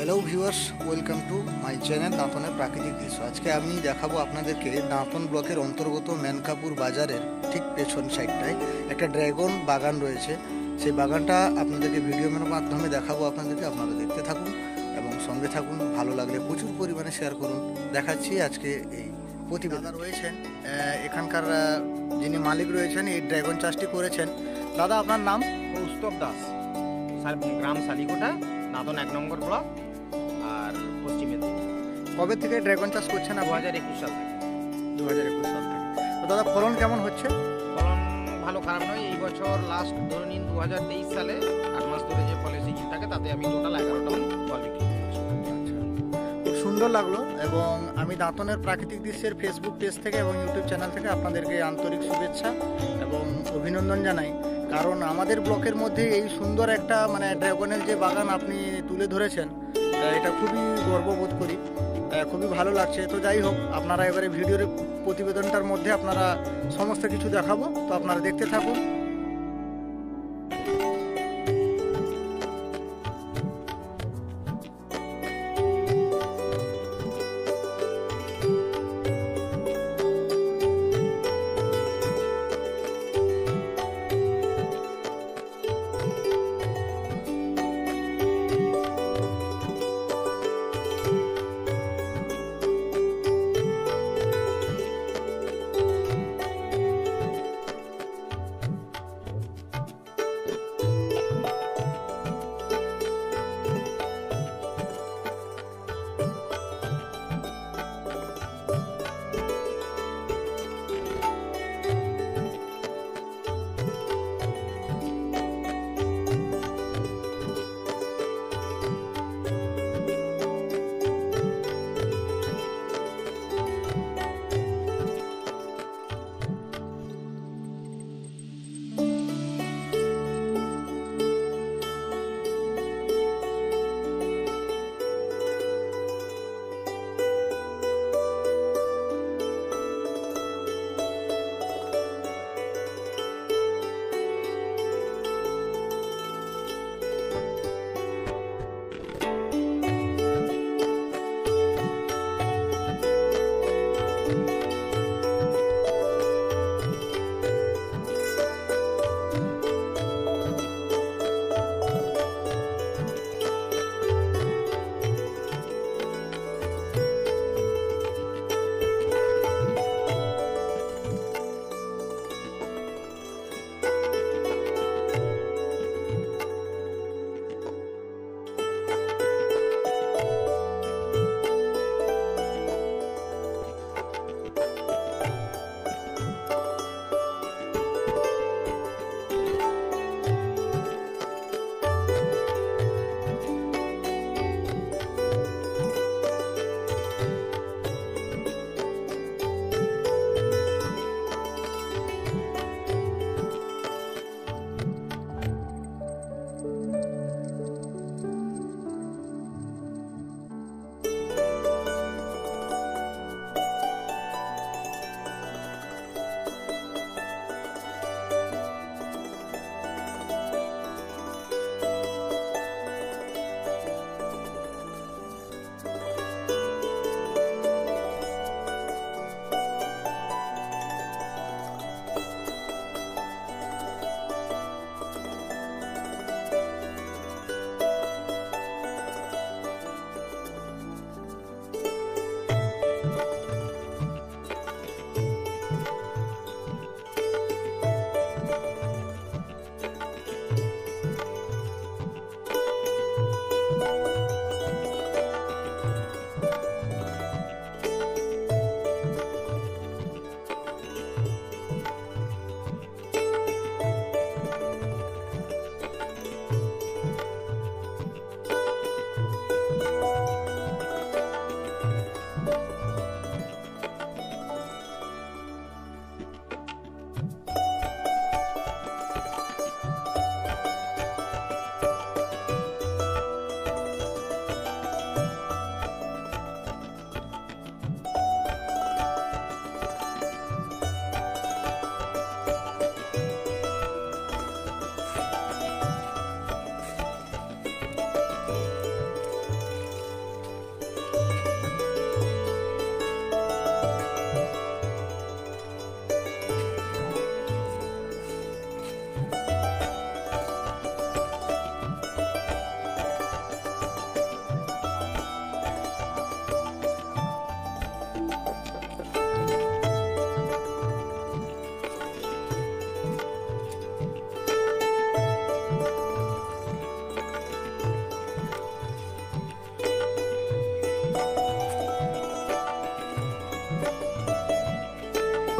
Hello viewers, welcome to my channel দাঁতনের প্রাকৃতিক দৃশ্য। আজকে আমি দেখাবো আপনাদেরকে দাঁতন ব্লকের অন্তর্গত মেনকাপুর বাজারের ঠিক পেছন সাইডটায় একটা ড্রাগন বাগান রয়েছে। সেই বাগানটা আপনাদেরকে ভিডিওর মাধ্যমে দেখাবো আপনাদেরকে। আপনারা দেখতে থাকুন এবং সঙ্গে থাকুন। ভালো লাগলে প্রচুর পরিমাণে শেয়ার করুন। দেখাচ্ছি আজকে এই প্রতিবেদন রয়েছেন এখানকার যিনি মালিক রয়েছেন, এই ড্রাগন চাষটি করেছেন। দাদা, আপনার নাম? কৌস্তব দাস, গ্রাম শালিকোটা, দাঁতন 1 নম্বর ব্লক, আর পশ্চিম মেদিনীপুর। কবে থেকে ড্রাগন চাষ করছেন? 2021 সাল থেকে। 2021 সাল থেকে। তো দাদা, ফলন কেমন হচ্ছে? ফলন ভালো খারাপ নয়। এই বছর লাস্ট ধরে নিন 2023 সালে 8 মাস ধরে যে ফলের সিজন থাকে তাতে আমি টোটাল 11টা ফল বিক্রি করেছি। খুব সুন্দর লাগলো। এবং আমি দাঁতনের প্রাকৃতিক দৃশ্যের ফেসবুক পেজ থেকে এবং ইউটিউব চ্যানেল থেকে আপনাদেরকে আন্তরিক শুভেচ্ছা এবং অভিনন্দন জানাই। কারণ আমাদের ব্লকের মধ্যে এই সুন্দর একটা ড্রাগনের যে বাগান আপনি তুলে ধরেছেন, এটা খুবই গর্ববোধ করি, খুবই ভালো লাগছে। তো যাই হোক, আপনারা এবারে ভিডিওর প্রতিবেদনটার মধ্যে আপনারা সমস্ত কিছু দেখাবো, তো আপনারা দেখতে থাকুন।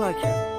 আচ্ছা